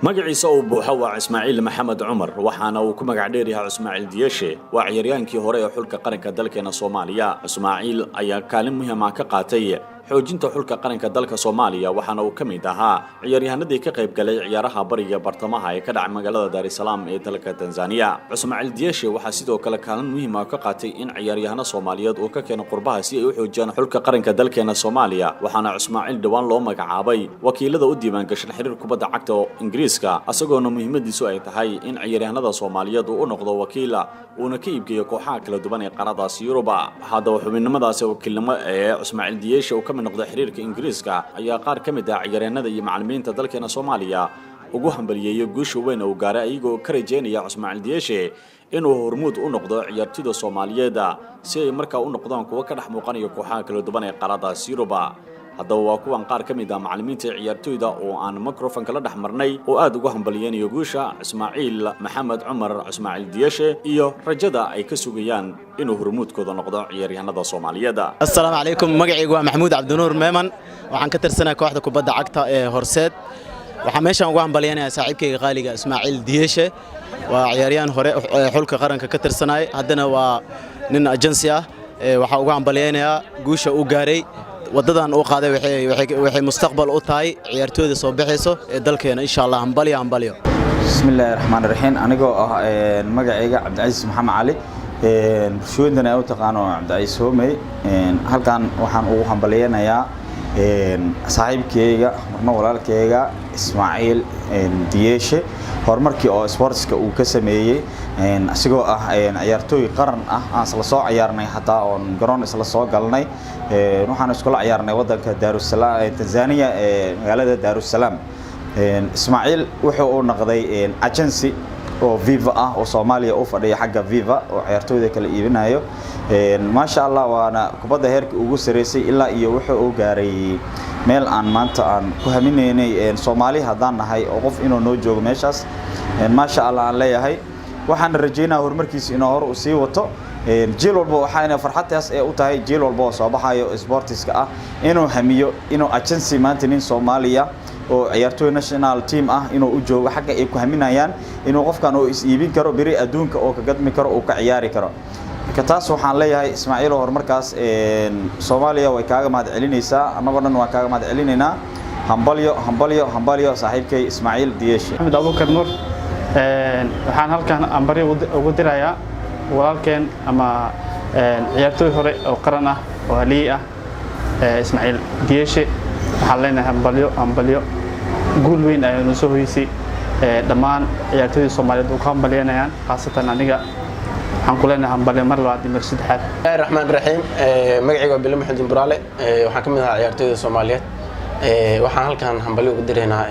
magaciisa uu buuxa waa Ismaaciil Maxamed Cumar waxaana uu ku magac dheer yahay Ismaaciil Diyeeshe waa ciyaaryahankii hore ee xulka qaranka dalkeena Soomaaliya. Ismaaciil ayaa kaalin muhiim ah ka qaatay xoojinta xulka qaranka dalka Soomaaliya waxaana uu kamid ahaa ciyaaryahanadii ka qayb galay ciyaaraha bariga bartamaha ee ka dhacay magaalada Dar es Salaam ee dalka Tanzania. Ismaaciil Diyeeshe waxa sidoo kale kaalin muhiim ah ka qaatay in ciyaaryahanada Soomaaliyeed uu ka keeno qurbaha si ay u xoojiyaan xulka qaranka dalkeena Soomaaliya waxaana Ismaaciil dhawaan loo magacaabay wakiilada u diiwaan gashan xiriirka kubadda cagta Ingiriiska asagoona muhiimadiisu ay tahay in ciyaaryahanada Soomaaliyeed uu noqdo wakiila uuna ka iibgeeyo kooxaha kala duwan ee qaaradaas Yurub. Hadda xubinimadaas wakiilnimo ee Ismaaciil Diyeeshe uu ka mid noqday xiriirka Ingiriiska ayaa qaar ka mid ah ciyaaryahanada iyo macallimiinta dalkeena Soomaaliya ugu hambalyeeyay guusha weyn oo gaaray ayagoo ka rajeynaya Ismaaciil Diyeeshe inuu hormuud u noqdo ciyaartoyda Soomaaliyeed si ay markaa u noqdaan kuwa ka dhex muuqanaya kooxaha kala duwan ee qaaradaas Yurub. haddaba waa kuwan qaar ka mid ah macallimiinta ciyaartoyda oo aan microphone kala dhex marnay oo aad ugu hambalyeeyo guusha Ismaaciil Maxamed Cumar Ismaaciil Diyeeshe iyo rajada ay ka sugayaan inuu hormuudkooda noqdo ciyaaryahanada Soomaaliyeed. Assalaamu calaykum magacaygu waa Maxamuud Cabdinuur Meeman waxaan ka tirsanaa kooxda kubadda cagta ee Horseed waxaan meeshan ugu hambalyeeyaa saaxiibkayga qaaliga Ismaaciil Diyeeshe waa ciyaaryahan hore xulka qaranka ka tirsanay haddana waa nin agency ah waxa ugu hambalyeeyaa guusha uu gaaray wadadan uu qaaday waxay mustaqbal u tahay ciyaartooyda soo bixayso ee dalkeena insha Allah hambalyo. Bismillahir Rahmanir Rahiim anigoo ah magacayga Cabdicaziz Maxamed Cali bulshooyinka ay u taqaano Cabdicaziz Hoomey halkan waxaan ugu hambalyeeyaa saaxiibkayga marna walaalkayga Ismaaciil Diyeeshe horumarkii oo sportska uu ka sameeyay asigoo ah ciyaartooy qaran ah aan isla soo ciyaarnay hataa oo garoon isla soo galnay waxaan isku la ciyaarnay wadanka Dar es Salaam Tanzania magaalada Dar es Salaam Ismaaciil wuxuu u noqday agency oo Viva ah oo Soomaaliya u fadhiya xagga Viva oo ciyaartooyda kala iibinayo ma sha Allah waana kubadda heerka ugu sareysay ilaa iyo wuxuu u gaaray meel aan maanta aan ku haminaynay Soomaaliya hadaan nahay oo qof inuu noo joogo meeshaas ma sha Allah aan leeyahay waxaan rajaynayaa horumarkiisa inuu hor u sii wato jiil walba waxaana farxadaas ay u tahay jiil walba oo soo baxayo sportiska ah inuu hamiyo inuu agency maanta nin Soomaaliya oo ciyaartooy national team ah inuu u joogo xagga ay ku haminayaan inuu qofkan oo is iibin karo biri adduunka oo ka gadmi karo oo ka ciyaari karo ka taas waxaan leeyahay Ismaaciil horumarkaas Soomaaliya way kaaga mahad celinaysaa anagoo dhan waa kaaga mahad celinaynaa hambalyo saaxiibkay Ismaaciil Diyeeshe Maxamed Abuukar Nuur waxaan halkan ambaryo ugu dirayaa walaalkeen ama ciyaartooy hore oo qaran ah oo haliyay ah Ismaaciil Diyeeshe waxaan leenahay hambalyo guul weyn ayuu soo hoysay dhammaan ciyaartooyda Soomaaliyeed oo ka hambalyeynayaan qaasatan aniga waxaan ku leenahay hambalyo mar labaad iyo mar saddexaad. Bismillahir Rahmanir Rahiim magacaygu waa Bilo Maxamed Buraale waxaan kamid ahaa ciyaartooyda Soomaaliyeed waxaan halkan hambalyo ugu diraynaa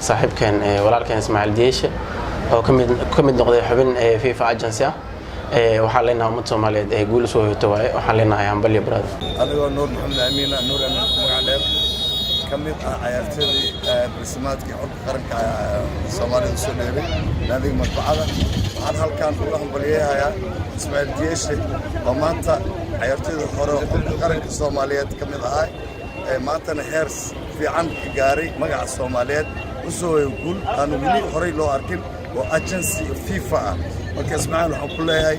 saaxiibkeen walaalkeen Ismaaciil Diyeeshe oo kamid noqday xubin FIFA agency ah waxaan leenahay ummadda Soomaaliyeed ee guul soo hoyto waxaan leenahay hambalyo brother. anigoo Nuur Maxamed Amiin Nuur magac dheer kamid ah ciyaartooyda barsimaadka xulka qaranka Soomaaliya soo dheeray naadiga madbacada waxaan halkan ugu hambalyeeyaa Ismaaciil Diyeeshe oo maanta ciyaartooyda hore xulka qaranka Soomaaliyeed kamid ah maantana heer fiican gaaray magaca Soomaaliyeed u soo guul aan wili hore loo arkin oo agency FIFA ah marka Ismaaciil waxaan ku leeyahay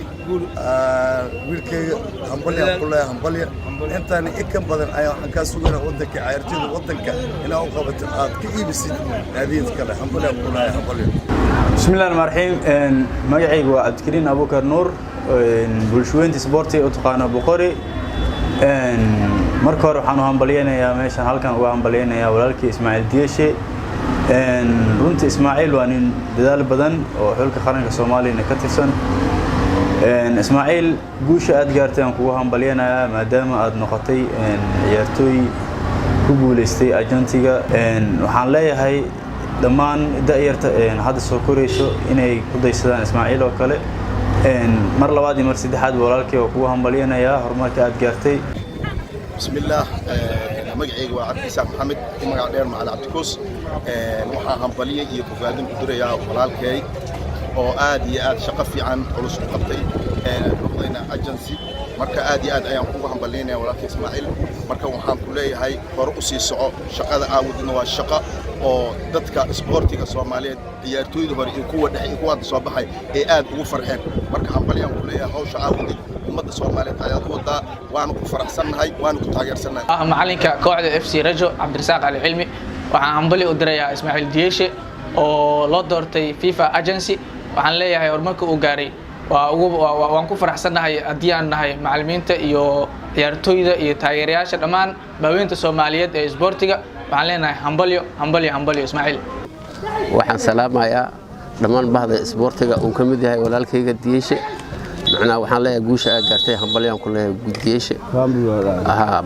wiilkayga hambalyo intaan ka badan ayaa waxaan ka sugaynaa wadanka ciyaartooyda wadanka inaa u qabato aad ka iibisid naadiyada kale hambalyo Bismillahir Rahmanir Rahiim magacaygu waa Cabdikariin Abuukar Nuur bulshooyinta sportiga u taqaano Boqori marka hore waxaan u hambalyeynayaa meeshan halkan ugu hambalyeynayaa walaalkii Ismaaciil Diyeeshe runtii Ismaaciil waa nin dadaal badan oo xulka qaranka Soomaaliya ka tirsan Ismaaciil guusha aad gaartay aan kugu hambalyeynayaa maadaama aad noqotay ciyaartooy ku guuleystay agentiga waxaan leeyahay dhammaan da'yarta hadda soo korayso inay ku daysadaan Ismaaciil oo kale mar labaad iyo mar saddexaad walaalkii oo kugu hambalyeynayaa horumarka aad gaartay. Bismillah magacaygu waa Cabdisaaq Maxamed magac dheer Macalin Cabdikuus waxaan hambaliyay iyo bogaadin u dirayaa walaalkay oo aad iyo aad shaqo fiican culus u qabtay noqdayna agency marka aad iyo aad ayaan kugu hambalyeynaa walaalkay Ismaaciil marka waxaan ku leeyahay hore u sii soco shaqada aawudna waa shaqo oo dadka isboortiga Soomaaliyeed ciyaartooyda hore iyo kuwa dhexe iyo kuwa soo baxay ee aad ugu farxeen marka hambaliyaan ku leeyahay hawsha aawadi ummadda Soomaaliyeed ayaa u wadaa waan ku faraxsanahay waan ku taageersanahay macalinka kooxda FC Rajo Cabdirasaaq Ali Cilmi waxaan hambali u dirayaa Ismaaciil Diyeeshe oo loo doortay FIFA Agency waxaan leeyahay horumarka uu gaaray waan ku faraxsanahay haddii aan nahay macallimiinta iyo ciyaartooyda iyo taageerayaasha dhammaan baaweynta Soomaaliyeed ee isboortiga waxaan leenahay hambalyo Ismaaciil waxaan salaamayaa dhammaan bahda isboortiga uu ka mid yahay walaalkayga Diyeeshe macnaa waxaan leeyahay guusha aad gaartay hambalyaan ku leeyahay Diyeeshe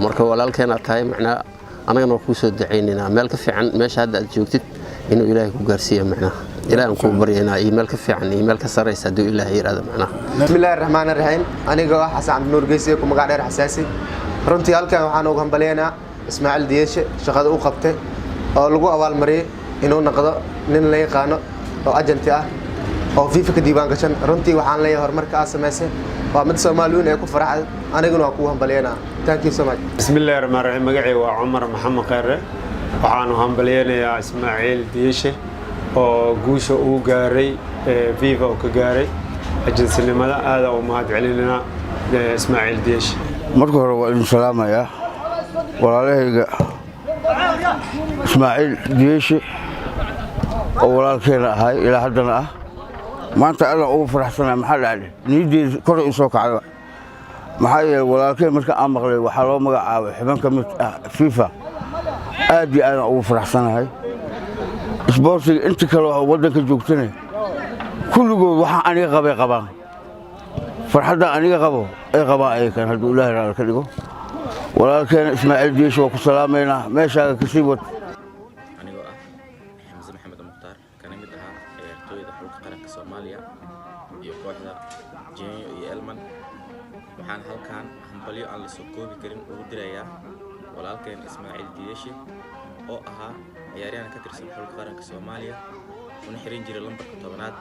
marka walaalkeena tahay macnaa anagana ku soo duceynaa meel ka fiican meesha hadda aad joogtid inuu Ilaahay ku gaarsiiyo macnaa ilaahan ku baryeena email ka fiican email ka sareysa duu Ilaahay yiraahdo macnaa bismillaahir rahmaanir rahiim aniga xasan Nuur Geesiye ku magac dheer xasaasi runtii halkan waxaan ugu hambalyeynaa Ismaaciil Diyeeshe shaqada uu qabtay oo lagu abaal mariyay inuu noqdo nin la yaqaan oo ajanti ah oo FIFA ka diiwaan gashan runtii waxaan leeyahay horumarka aad sameysay waa mid Soomaaliyeed ay ku farxad aniguna waa ku hambalyeynaa thank you so much bismillaahir rahmaanir rahiim magacaygu waa Umar Maxamed Khayre waxaan u hambalyeynayaa Ismaaciil Diyeeshe oo guusha uu gaaray FIFA oo ka gaaray ajansinimada aad u mahad celinayna Ismaaciil Diyeeshe marka hore waa in salaamaya walaalahayga Ismaaciil Diyeeshe oo walaalkeena ahay ilaa haddana ah maanta alla ugu faraxsanahay maxaa dhacday niyadeeda kor u soo kacday maxaa yeelay walaalkeen marka aan maqlay waxaa loo magacaabay xubin ka mid ah FIFA aad iyo aad ugu faraxsanahay isboortiga inta kale oo waddanka joogtana kulligood waxa aniga qabaan farxadda aniga qabo ay qabaan ayakan hadduu Ilaahay raali ka dhigo walaalkeena Ismaaciil Diyeeshe waa ku salaameynaa meeshaaga ka sii wad anigoo ah Xamse Maxamed Mukhtaar kana mid ahaa ciyaartooyda xulka qaranka Soomaaliya iyo kooxda Genyo iyo Elman waxaan halkaan hambalyo aan la soo koobi karin ugu dirayaa walaalkeen Ismaaciil Diyeeshe oo ahaa ciyaaryahan ka tirsan xulka qaranka Soomaaliya una xiran jiray lambarka 10aad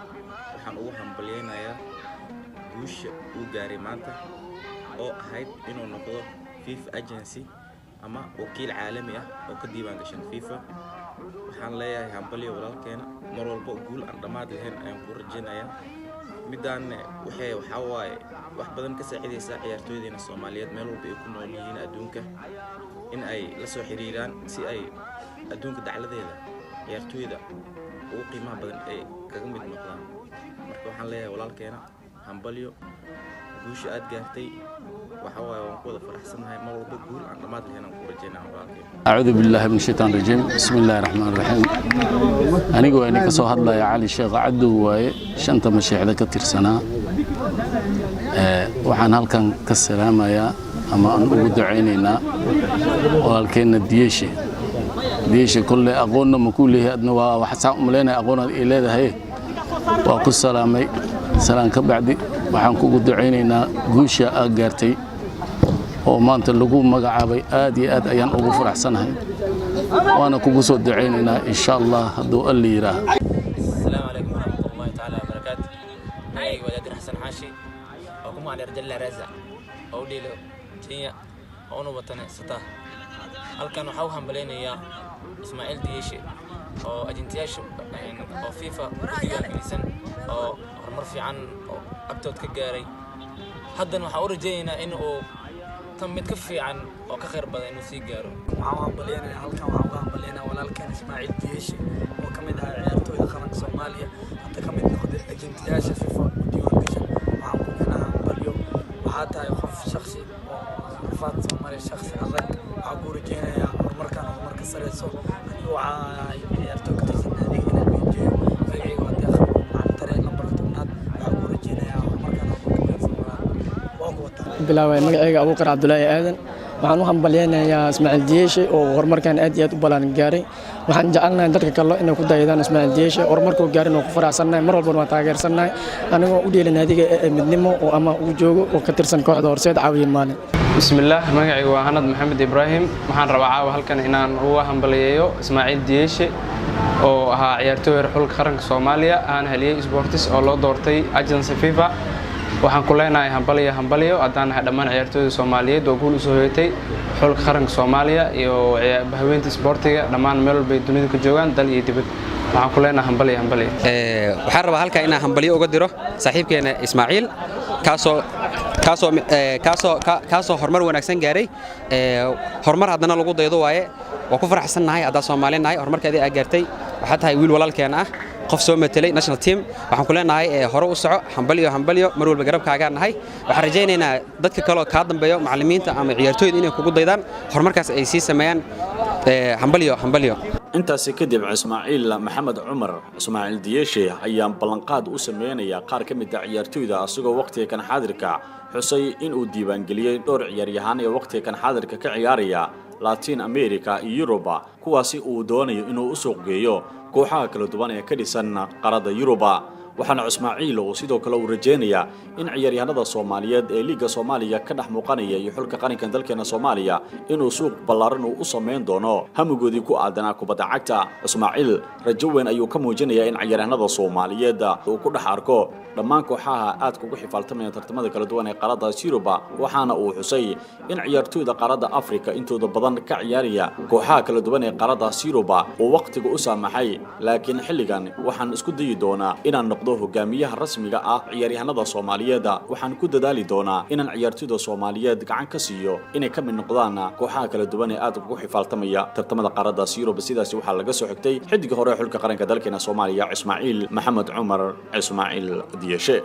waxaan ugu hambalyeynayaa guusha uu gaaray maanta oo ahayd inuu noqdo FIFA Agency ama wakiil caalami ah oo ka diiwaan gashan FIFA waxaan leeyahay hambalyo walaalkeena mar walba guul aan dhamaad lahayn ayaan ku rajaynayaa midaan waxa waaye wax badan ka saacidaysa ciyaartooydeena Soomaaliyeed meel walba ay ku nool yihiin adduunka in ay la soo xiriiraan si ay adduunka dacladeeda ciyaartooyda ugu qiimaha badan ay kaga mid noqdaan marka waxaan leeyahay walaalkeena hambalyo guusha aad gaartay waxa waaye waan ku wada faraxsanahay mar walba guul aan dhamaad lahayn aan ku rajaynaa walaalkeena أعوذ بالله من الشيطان الرجيم بسم الله الرحمن الرحيم أنا قوي إني كسو هذا يا علي الشيخ عدو واي شنطة مشيعة كتير سنة وحن هالكن كسلام يا أما أن أود عينينا ولكن ديشة كل أقولنا مكوله أدنى وحسام ملينا أقولنا إلى ده هي وأقول سلامي سلام كبعدي وحن كود عينينا جوشة أجرتي ومانت اللقوم مقعبي آدي أيان أبو فرح سنة وأنا كوكوسو دعيننا إن شاء الله هدو اللي يراه. السلام عليكم ورحمة الله تعالى وبركاته. معي ولادي حسن حاشي وكم على رجال رزق أو ليلو جيا أو نبتنا ستا. هل كانوا حوهم بلين يا إسماعيل دييشي أو أجنتياش أو فيفا ديال إنسان أو مرفي عن أبتوت كجاري. حدا نحاول جينا إنه تم متكفي عن وكخير بدأ إنه سيجارو. معهم بلينا هالكان معهم بلينا ولا كان إسماعيل دييشي وكمدها عيارتو إذا خلق صوماليا حتى كمد ناخد أجنتياش فيفا وديوان كشن معهم كنا بليو وحتى يخف شخصي وفات صومالي شخصي أغلق عبور جينا يا مركان ومركز سريسو وعيارتو كتير هذه هنا بيجي ويعي ودي أخذ عن طريق نمبر تمنات عبور جينا يا مركان bilaaway magacayga Abu Qar Abdullaahi Aadan waxaan u hambalyeeynaa Ismaaciil Diyeeshe oo horumarkan aad iyo aad u balan gaaray waxaan jecelnahay dadka kale inay ku daydaan Ismaaciil Diyeeshe horumarka uu gaaray oo ku faraxsanahay mar walba waan taageersanahay anigoo u dheelan adiga midnimo oo ama uu joogo oo ka tirsan kooxda horseed caawiye maalin bismillaah magacaygu waa Hanad Maxamed Ibrahim waxaan rabaa caawa halkan inaan ugu hambalyeeyo Ismaaciil Diyeeshe oo ahaa ciyaartooy xulka qaranka Soomaaliya aan heliyay sports oo loo doortay agency FIFA waxaan ku leenahay hambalyo haddaan nahay dhammaan ciyaartooyda Soomaaliyeed oo guul u soo hoyatay xulka qaranka Soomaaliya iyo haweenta isboortiga dhammaan meel walba dunida ka joogaan dal iyo dibad waxaan ku leenahay hambalyo waxaan rabaa halka inaan hambalyo uga diro saaxiibkeena Ismaaciil kaasoo horumar wanaagsan gaaray horumar haddana lagu daydo waaye waa ku faraxsannahay hadda Soomaaliyeed horumarkeedii ay gaartay waxa tahay wiil walaalkeen ah qof soo metelay national team waxaan ku leenahay hore u soco hambalyo mar walba garabkaaga nahay waxaan rajaynaynaa dadka kale oo ka dambeeyo macallimiinta ama ciyaartooyda inay kugu daydaan horumarkaas ay sii sameeyaan hambalyo intaasi kadib Ismaaciil Maxamed Cumar Ismaaciil Diyeeshe ayaa ballanqaad u sameynaya qaar ka mid ah ciyaartooyda asagoo waqtiga kan xaadirka xusay in uu diiwaan geliyay dhowr ciyaaryahan ee waqtiga kan xaadirka ka ciyaaraya Latin America iyo Europa kuwaasi uu doonayo inuu u suuq geeyo kooxaha kala duwan ee ka dhisan qaarada Europa waxaana Ismaaciil oo sidoo kale uu rajeenaya in ciyaaryahanada Soomaaliyeed ee liiga Soomaaliya ka dhex muuqanaya iyo xulka qaranka dalkeena Soomaaliya inuu suuq ballaaran u sameyn doono hamigoodii ku aadanaa kubadda cagta Ismaaciil rajo weyn ayuu ka muujinayaa in ciyaaryahanada Soomaaliyeed uu ku dhex arko dhammaan kooxaha aad ugu xifaaltamaya tartamada kala duwan ee qaarada Europa waxaana uu xusay in ciyaartooyda qaarada Afrika intooda badan ka ciyaaraya kooxaha kala duwan ee qaarada Europa oo waqtiga u saamaxay laakiin xilligan waxaan isku dayi doonaa inaan noqdo hogaamiyaha rasmiga ah ciyaaryahanada Soomaaliyeed waxaan ku dadaali doonaa inaan ciyaartooyda Soomaaliyeed gacan ka siiyo inay ka mid noqdaan kooxaha kala duwan ee aad ugu xifaaltamaya tartamada qaarada Europa sidaas waxa laga soo xigtay xidiga hore xulka qaranka dalkeena Soomaaliya Ismaaciil Maxamed Cumar Ismaaciil Diyeeshe